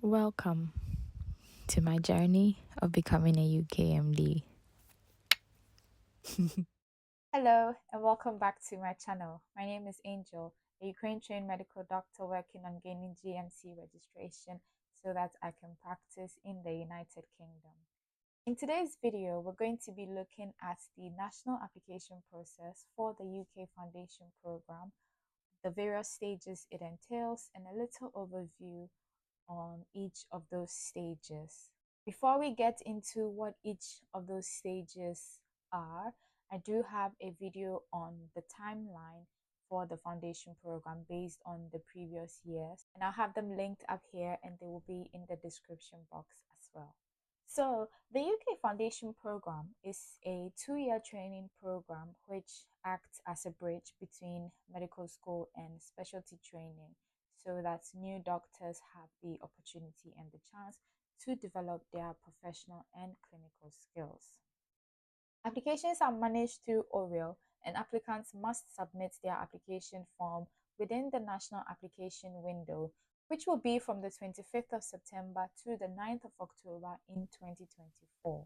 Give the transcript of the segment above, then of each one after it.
Welcome to my journey of becoming a UKMD. Hello and welcome back to my channel. My name is Angel, a Ukraine-trained medical doctor working on gaining GMC registration so that I can practice in the United Kingdom. In today's video, we're going to be looking at the national application process for the UK Foundation Programme, the various stages it entails, and a little overview on each of those stages. Before we get into what each of those stages are, I do have a video on the timeline for the foundation program based on the previous years, and I'll have them linked up here and they will be in the description box as well. So, the UK Foundation Program is a 2-year training program which acts as a bridge between medical school and specialty training so that new doctors have the opportunity and the chance to develop their professional and clinical skills. Applications are managed through ORIL, and applicants must submit their application form within the national application window, which will be from the 25th of September to the 9th of October in 2024.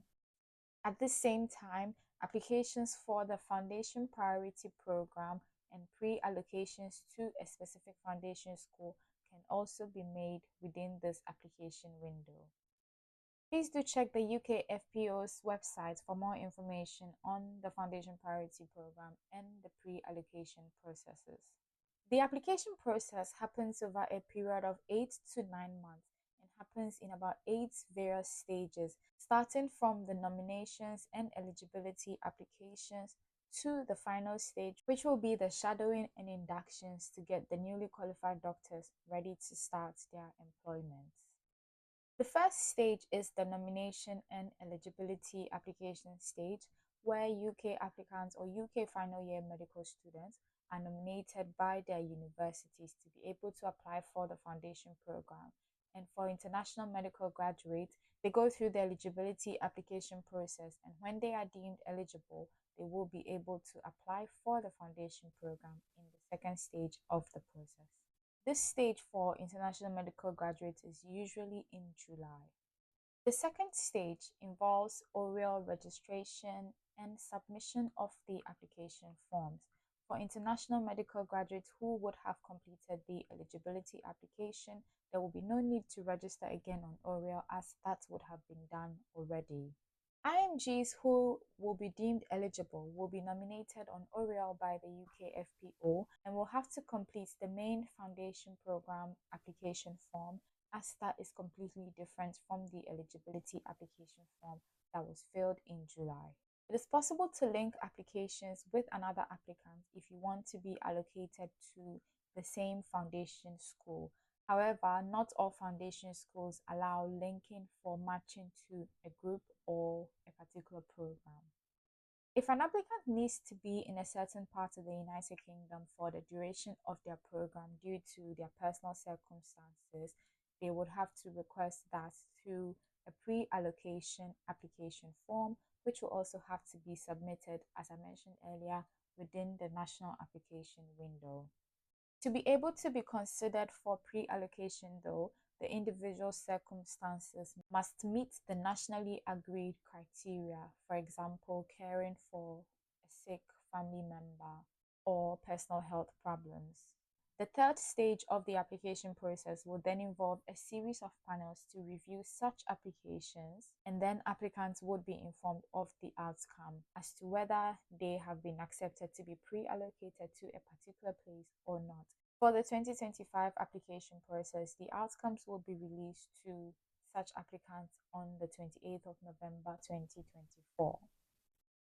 At the same time, applications for the Foundation Priority Program and pre-allocations to a specific foundation school can also be made within this application window. Please do check the UKFPO's website for more information on the Foundation Priority Program and the pre-allocation processes. The application process happens over a period of 8 to 9 months and happens in about 8 various stages, starting from the nominations and eligibility applications to the final stage, which will be the shadowing and inductions to get the newly qualified doctors ready to start their employment. The first stage is the nomination and eligibility application stage, where UK applicants or UK final year medical students are nominated by their universities to be able to apply for the foundation program. And for international medical graduates, they go through the eligibility application process, and when they are deemed eligible, they will be able to apply for the foundation program in the second stage of the process. This stage for international medical graduates is usually in July. The second stage involves ORIL registration and submission of the application forms. For international medical graduates who would have completed the eligibility application, there will be no need to register again on ORIL as that would have been done already. IMGs who will be deemed eligible will be nominated on ORIL by the UKFPO and will have to complete the main foundation program application form, as that is completely different from the eligibility application form that was filled in July. It is possible to link applications with another applicant if you want to be allocated to the same foundation school. However, not all foundation schools allow linking for matching to a group or a particular program. If an applicant needs to be in a certain part of the United Kingdom for the duration of their program due to their personal circumstances, they would have to request that through a pre-allocation application form, which will also have to be submitted, as I mentioned earlier, within the national application window. To be able to be considered for pre-allocation, though, the individual circumstances must meet the nationally agreed criteria, for example, caring for a sick family member or personal health problems. The third stage of the application process will then involve a series of panels to review such applications, and then applicants would be informed of the outcome as to whether they have been accepted to be pre-allocated to a particular place or not. For the 2025 application process, the outcomes will be released to such applicants on the 28th of November 2024.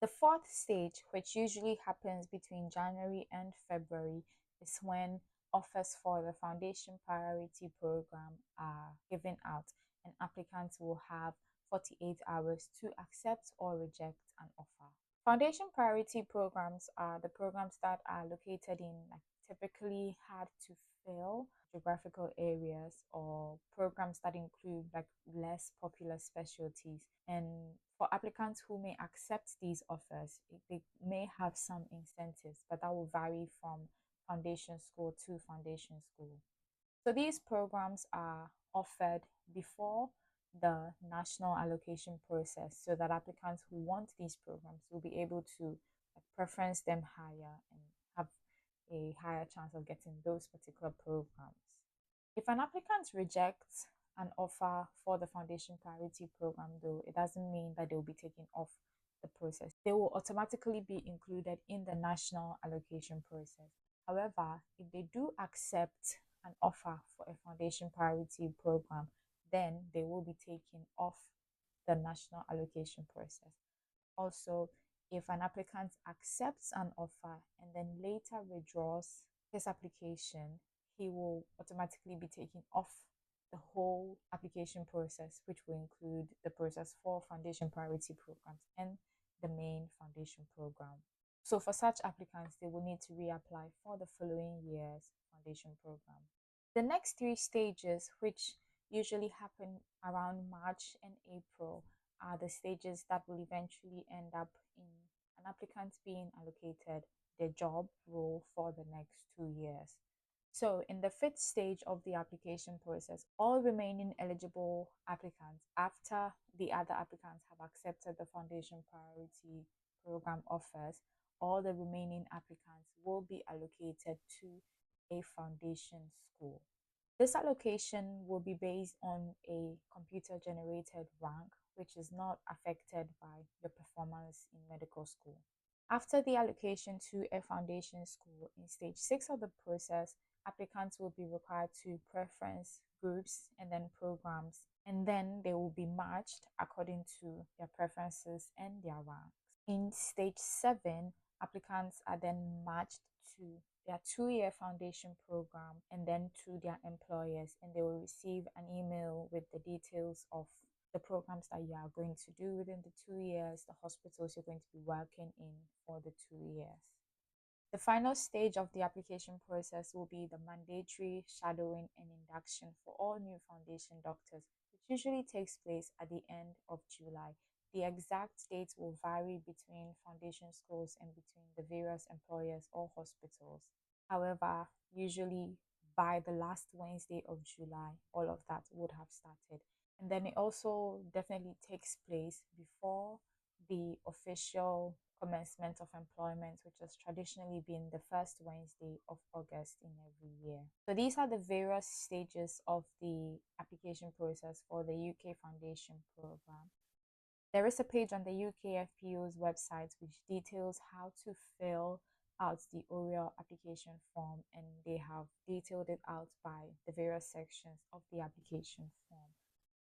The fourth stage, which usually happens between January and February, is when offers for the Foundation Priority Program are given out, and applicants will have 48 hours to accept or reject an offer. Foundation Priority Programs are the programs that are located in typically hard to fill geographical areas, or programs that include less popular specialties. And for applicants who may accept these offers, they may have some incentives, but that will vary from foundation school to foundation school. So these programs are offered before the national allocation process so that applicants who want these programs will be able to preference them higher and have a higher chance of getting those particular programs. If an applicant rejects an offer for the foundation priority program, though, it doesn't mean that they will be taken off the process. They will automatically be included in the national allocation process. However, if they do accept an offer for a foundation priority program, then they will be taken off the national allocation process. Also, if an applicant accepts an offer and then later withdraws his application, he will automatically be taken off the whole application process, which will include the process for foundation priority programs and the main foundation program. So for such applicants, they will need to reapply for the following year's foundation program. The next three stages, which usually happen around March and April, are the stages that will eventually end up in an applicant being allocated their job role for the next 2 years. So, in the fifth stage of the application process, all remaining eligible applicants, after the other applicants have accepted the foundation priority program offers, all the remaining applicants will be allocated to a foundation school. This allocation will be based on a computer generated rank, which is not affected by your performance in medical school. After the allocation to a foundation school, in stage 6 of the process, applicants will be required to preference groups and then programs, and then they will be matched according to their preferences and their ranks. In stage 7, applicants are then matched to their 2-year foundation program and then to their employers, and they will receive an email with the details of the programs that you are going to do within the 2 years, the hospitals you're going to be working in for the 2 years. The final stage of the application process will be the mandatory shadowing and induction for all new foundation doctors, which usually takes place at the end of July. The exact dates will vary between foundation schools and between the various employers or hospitals. However, usually by the last Wednesday of July, all of that would have started. And then it also definitely takes place before the official commencement of employment, which has traditionally been the first Wednesday of August in every year. So these are the various stages of the application process for the UK Foundation program. There is a page on the UKFPO's website which details how to fill out the oral application form, and they have detailed it out by the various sections of the application form.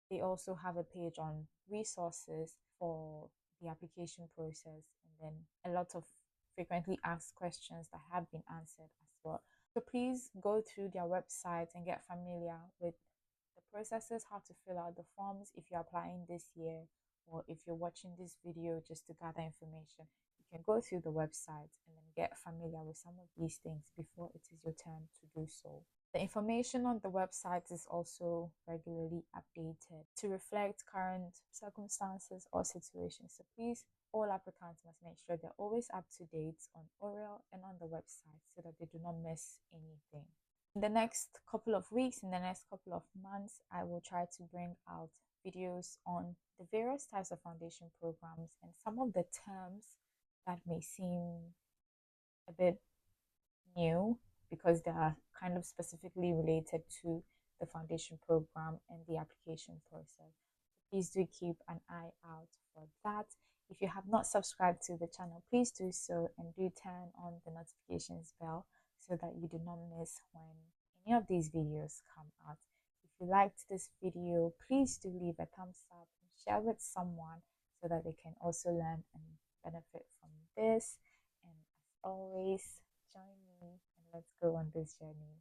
They also have a page on resources for the application process, and then a lot of frequently asked questions that have been answered as well. So please go through their website and get familiar with the processes, how to fill out the forms if you're applying this year, or if you're watching this video just to gather information. You can go through the website and then get familiar with some of these things before it is your turn to do so. The information on the website is also regularly updated to reflect current circumstances or situations. So please, all applicants must make sure they're always up to date on oral and on the website so that they do not miss anything. In the next couple of weeks, in the next couple of months, I will try to bring out videos on the various types of foundation programs and some of the terms that may seem a bit new because they are kind of specifically related to the foundation program and the application process. So please do keep an eye out for that. If you have not subscribed to the channel, please do so and do turn on the notifications bell so that you do not miss when any of these videos come out. If you liked this video, please do leave a thumbs up and share with someone so that they can also learn and benefit from this. And as always, join me and let's go on this journey